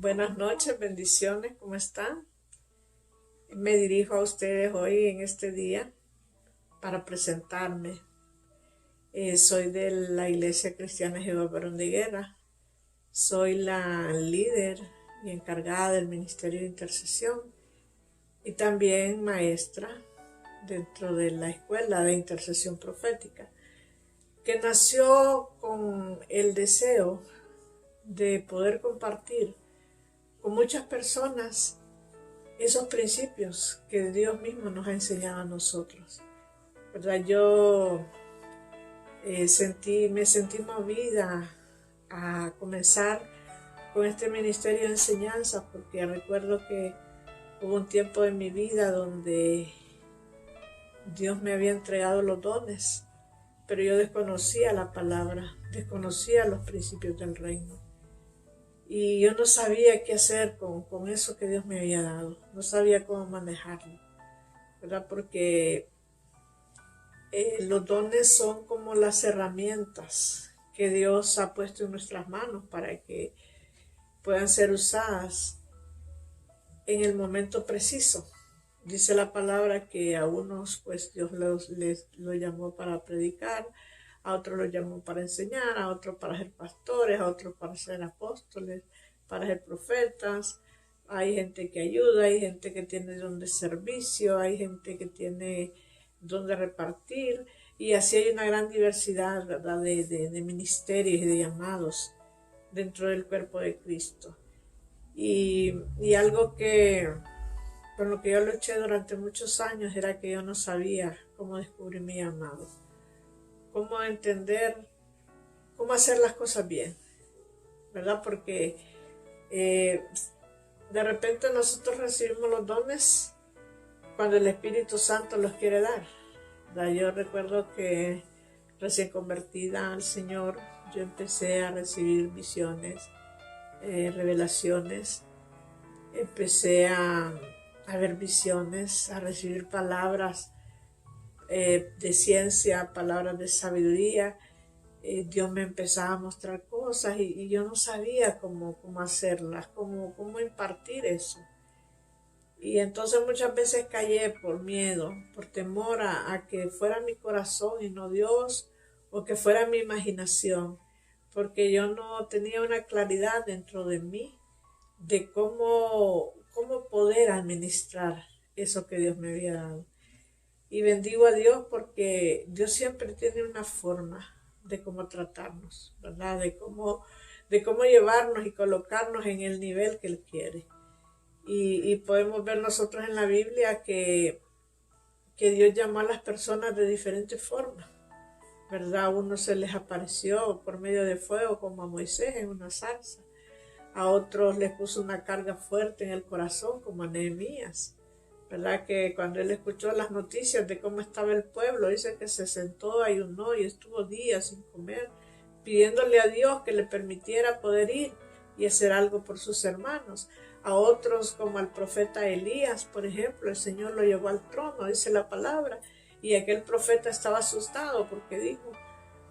Buenas noches, bendiciones, ¿cómo están? Me dirijo a ustedes hoy en este día para presentarme. Soy de la Iglesia Cristiana Jehová Varón de Guerra. Soy la líder y encargada del Ministerio de Intercesión y también maestra dentro de la Escuela de Intercesión Profética, que nació con el deseo de poder compartir con muchas personas esos principios que Dios mismo nos ha enseñado a nosotros. ¿Verdad? Yo me sentí movida a comenzar con este ministerio de enseñanza porque recuerdo que hubo un tiempo en mi vida donde Dios me había entregado los dones, pero yo desconocía la palabra, desconocía los principios del reino. Y yo no sabía qué hacer con eso que Dios me había dado. No sabía cómo manejarlo, ¿verdad? Porque los dones son como las herramientas que Dios ha puesto en nuestras manos para que puedan ser usadas en el momento preciso. Dice la palabra que a unos pues Dios les lo llamó para predicar, a otros los llamó para enseñar, a otros para ser pastores, a otros para ser apóstoles, para ser profetas. Hay gente que ayuda, hay gente que tiene don de servicio, hay gente que tiene don de repartir, y así hay una gran diversidad, ¿verdad?, de ministerios y de llamados dentro del cuerpo de Cristo. Y algo que con lo que yo luché durante muchos años era que yo no sabía cómo descubrir mi llamado, cómo entender, cómo hacer las cosas bien, ¿verdad? Porque de repente nosotros recibimos los dones cuando el Espíritu Santo los quiere dar, ¿verdad? Yo recuerdo que recién convertida al Señor, yo empecé a recibir visiones, revelaciones, empecé a ver visiones, a recibir palabras de ciencia, palabras de sabiduría. Dios me empezaba a mostrar cosas y yo no sabía cómo hacerlas, cómo impartir eso. Y entonces muchas veces callé por miedo, por temor a que fuera mi corazón y no Dios, o que fuera mi imaginación, porque yo no tenía una claridad dentro de mí de cómo poder administrar eso que Dios me había dado. Y bendigo a Dios porque Dios siempre tiene una forma de cómo tratarnos, ¿verdad? De cómo llevarnos y colocarnos en el nivel que Él quiere. Y podemos ver nosotros en la Biblia que Dios llamó a las personas de diferentes formas, ¿verdad? A unos se les apareció por medio de fuego, como a Moisés en una zarza. A otros les puso una carga fuerte en el corazón, como a Nehemías, ¿verdad? Que cuando él escuchó las noticias de cómo estaba el pueblo, dice que se sentó, ayunó y estuvo días sin comer, pidiéndole a Dios que le permitiera poder ir y hacer algo por sus hermanos. A otros, como al profeta Elías, por ejemplo, el Señor lo llevó al trono, dice la palabra, y aquel profeta estaba asustado porque dijo: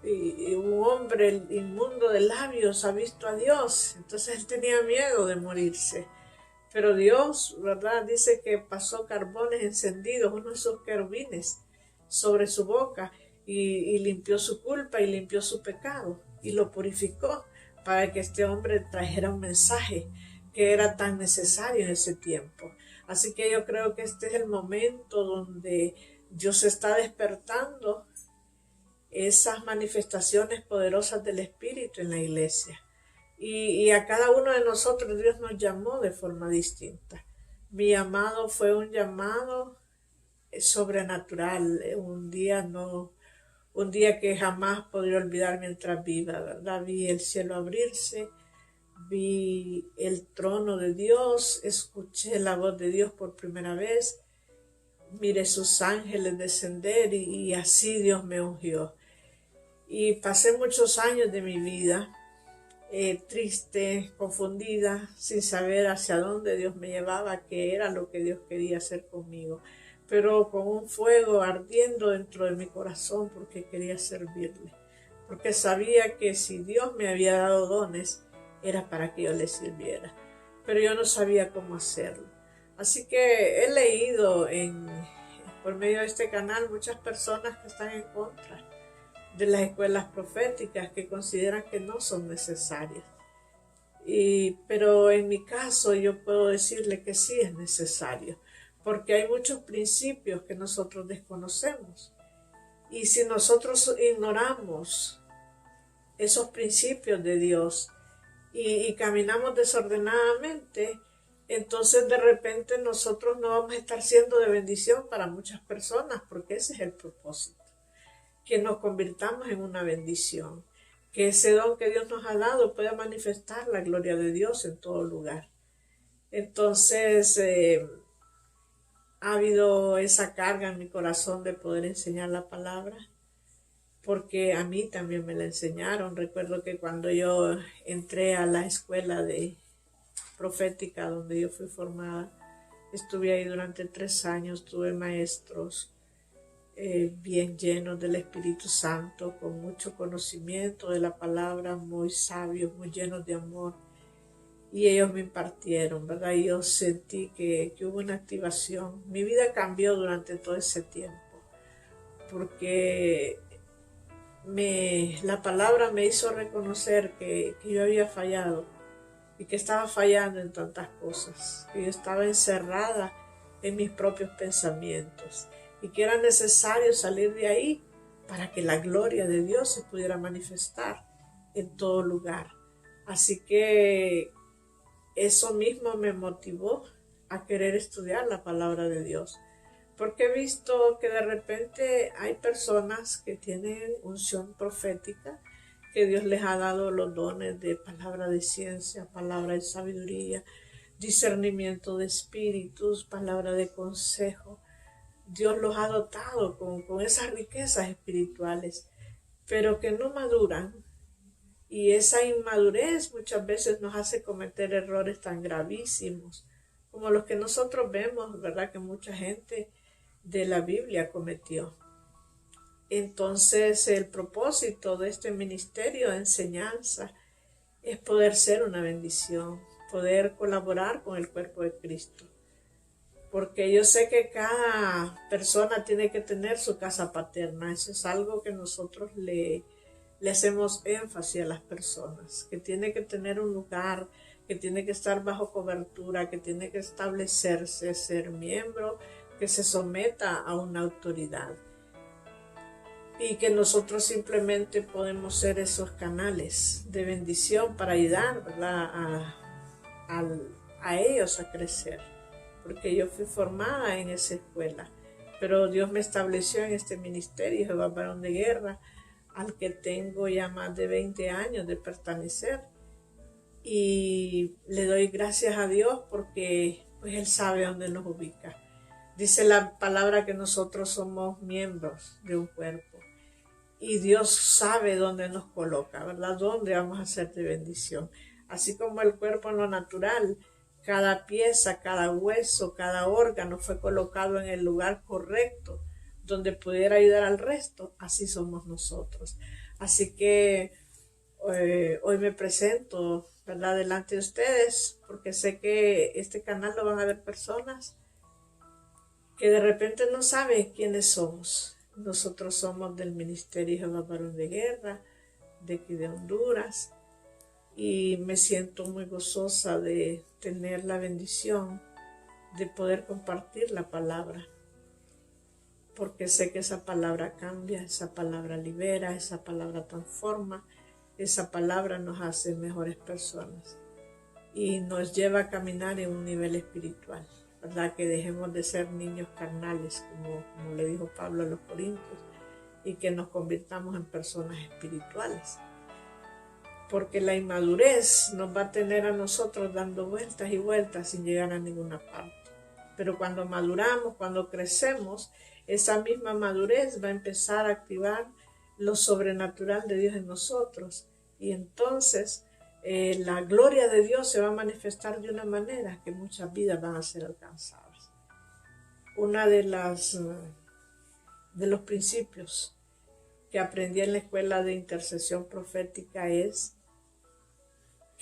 y un hombre inmundo de labios ha visto a Dios. Entonces él tenía miedo de morirse. Pero Dios, ¿verdad?, dice que pasó carbones encendidos, uno de esos querubines, sobre su boca y limpió su culpa y limpió su pecado y lo purificó para que este hombre trajera un mensaje que era tan necesario en ese tiempo. Así que yo creo que este es el momento donde Dios está despertando esas manifestaciones poderosas del Espíritu en la iglesia. Y a cada uno de nosotros Dios nos llamó de forma distinta. Mi llamado fue un llamado sobrenatural, un día que jamás podré olvidar mientras viva, ¿verdad? Vi el cielo abrirse, vi el trono de Dios, escuché la voz de Dios por primera vez, miré sus ángeles descender y así Dios me ungió. Y pasé muchos años de mi vida triste, confundida, sin saber hacia dónde Dios me llevaba, qué era lo que Dios quería hacer conmigo, pero con un fuego ardiendo dentro de mi corazón porque quería servirle, porque sabía que si Dios me había dado dones, era para que yo le sirviera. pero yo no sabía cómo hacerlo. Así que he leído por medio de este canal muchas personas que están en contra de las escuelas proféticas, que consideran que no son necesarias. Pero en mi caso yo puedo decirle que sí es necesario, porque hay muchos principios que nosotros desconocemos. Y si nosotros ignoramos esos principios de Dios y caminamos desordenadamente, entonces de repente nosotros no vamos a estar siendo de bendición para muchas personas, porque ese es el propósito, que nos convirtamos en una bendición, que ese don que Dios nos ha dado pueda manifestar la gloria de Dios en todo lugar. Entonces ha habido esa carga en mi corazón de poder enseñar la palabra, porque a mí también me la enseñaron. Recuerdo que cuando yo entré a la escuela de profética donde yo fui formada, estuve ahí durante 3 años, tuve maestros bien llenos del Espíritu Santo, con mucho conocimiento de la palabra, muy sabios, muy llenos de amor, y ellos me impartieron, ¿verdad? Y yo sentí que hubo una activación. Mi vida cambió durante todo ese tiempo, porque la palabra me hizo reconocer que yo había fallado y que estaba fallando en tantas cosas, que yo estaba encerrada en mis propios pensamientos y que era necesario salir de ahí para que la gloria de Dios se pudiera manifestar en todo lugar. Así que eso mismo me motivó a querer estudiar la palabra de Dios, porque he visto que de repente hay personas que tienen unción profética, que Dios les ha dado los dones de palabra de ciencia, palabra de sabiduría, discernimiento de espíritus, palabra de consejo. Dios los ha dotado con esas riquezas espirituales, pero que no maduran. Y esa inmadurez muchas veces nos hace cometer errores tan gravísimos como los que nosotros vemos, ¿verdad? Que mucha gente de la Biblia cometió. Entonces, el propósito de este ministerio de enseñanza es poder ser una bendición, poder colaborar con el cuerpo de Cristo. Porque yo sé que cada persona tiene que tener su casa paterna. Eso es algo que nosotros le hacemos énfasis a las personas, que tiene que tener un lugar, que tiene que estar bajo cobertura, que tiene que establecerse, ser miembro, que se someta a una autoridad. Y que nosotros simplemente podemos ser esos canales de bendición para ayudar, ¿verdad?, a ellos a crecer. Porque yo fui formada en esa escuela, pero Dios me estableció en este ministerio, Jehová Varón de Guerra, al que tengo ya más de 20 años de pertenecer. Y le doy gracias a Dios porque pues Él sabe dónde nos ubica. Dice la palabra que nosotros somos miembros de un cuerpo y Dios sabe dónde nos coloca, ¿verdad? Dónde vamos a ser de bendición. Así como el cuerpo en lo natural, cada pieza, cada hueso, cada órgano fue colocado en el lugar correcto donde pudiera ayudar al resto, así somos nosotros. Así que hoy me presento, ¿verdad?, delante de ustedes, porque sé que este canal lo van a ver personas que de repente no saben quiénes somos. Nosotros somos del Ministerio Jehová Varón de Guerra, de aquí de Honduras, y me siento muy gozosa de tener la bendición de poder compartir la palabra, porque sé que esa palabra cambia, esa palabra libera, esa palabra transforma, esa palabra nos hace mejores personas y nos lleva a caminar en un nivel espiritual, ¿verdad? Que dejemos de ser niños carnales, como le dijo Pablo a los Corintios, y que nos convirtamos en personas espirituales. Porque la inmadurez nos va a tener a nosotros dando vueltas y vueltas sin llegar a ninguna parte. Pero cuando maduramos, cuando crecemos, esa misma madurez va a empezar a activar lo sobrenatural de Dios en nosotros. Y entonces la gloria de Dios se va a manifestar de una manera que muchas vidas van a ser alcanzadas. Una de los principios que aprendí en la escuela de intercesión profética es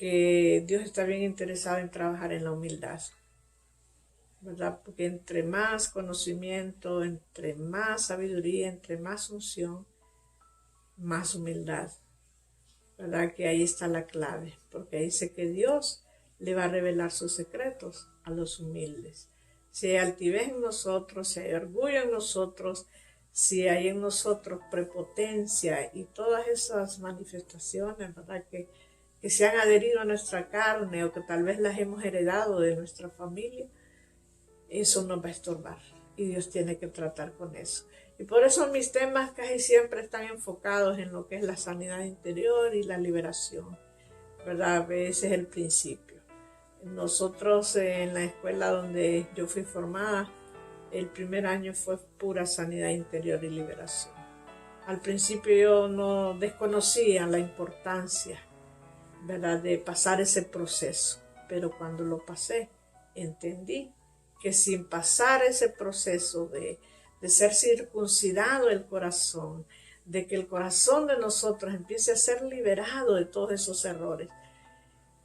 que Dios está bien interesado en trabajar en la humildad, ¿verdad? Porque entre más conocimiento, entre más sabiduría, entre más unción, más humildad, ¿verdad? Que ahí está la clave, porque dice que Dios le va a revelar sus secretos a los humildes. Si hay altivez en nosotros, si hay orgullo en nosotros, si hay en nosotros prepotencia y todas esas manifestaciones, ¿verdad? Que se han adherido a nuestra carne o que tal vez las hemos heredado de nuestra familia, eso nos va a estorbar y Dios tiene que tratar con eso. Y por eso mis temas casi siempre están enfocados en lo que es la sanidad interior y la liberación, ¿verdad? Ese es el principio. Nosotros en la escuela donde yo fui formada, el primer año fue pura sanidad interior y liberación. Al principio yo no desconocía la importancia, ¿verdad?, de pasar ese proceso, pero cuando lo pasé, entendí que sin pasar ese proceso de ser circuncidado el corazón, de que el corazón de nosotros empiece a ser liberado de todos esos errores,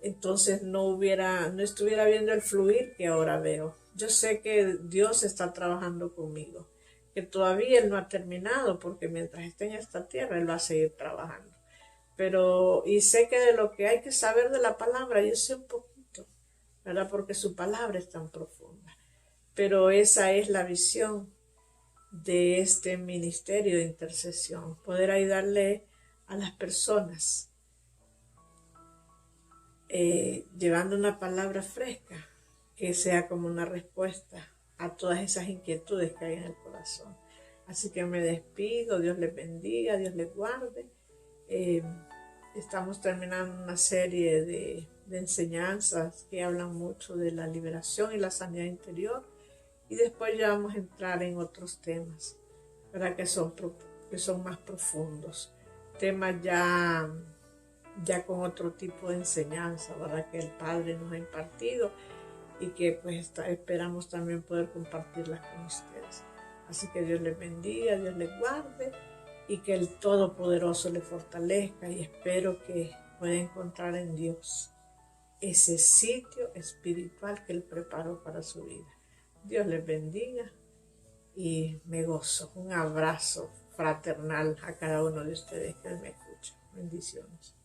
entonces no estuviera viendo el fluir que ahora veo. Yo sé que Dios está trabajando conmigo, que todavía Él no ha terminado, porque mientras esté en esta tierra, Él va a seguir trabajando. Y sé que de lo que hay que saber de la palabra, yo sé un poquito, ¿verdad? Porque su palabra es tan profunda. Pero esa es la visión de este ministerio de intercesión, poder ayudarle a las personas llevando una palabra fresca que sea como una respuesta a todas esas inquietudes que hay en el corazón. Así que me despido, Dios les bendiga, Dios les guarde. Estamos terminando una serie de enseñanzas que hablan mucho de la liberación y la sanidad interior, y después ya vamos a entrar en otros temas, ¿verdad? Que son más profundos, temas ya con otro tipo de enseñanza, ¿verdad? Que el Padre nos ha impartido y que pues esperamos también poder compartirlas con ustedes. Así que Dios les bendiga, Dios les guarde y que el Todopoderoso les fortalezca, y espero que pueda encontrar en Dios ese sitio espiritual que Él preparó para su vida. Dios les bendiga y me gozo. Un abrazo fraternal a cada uno de ustedes que me escuchan. Bendiciones.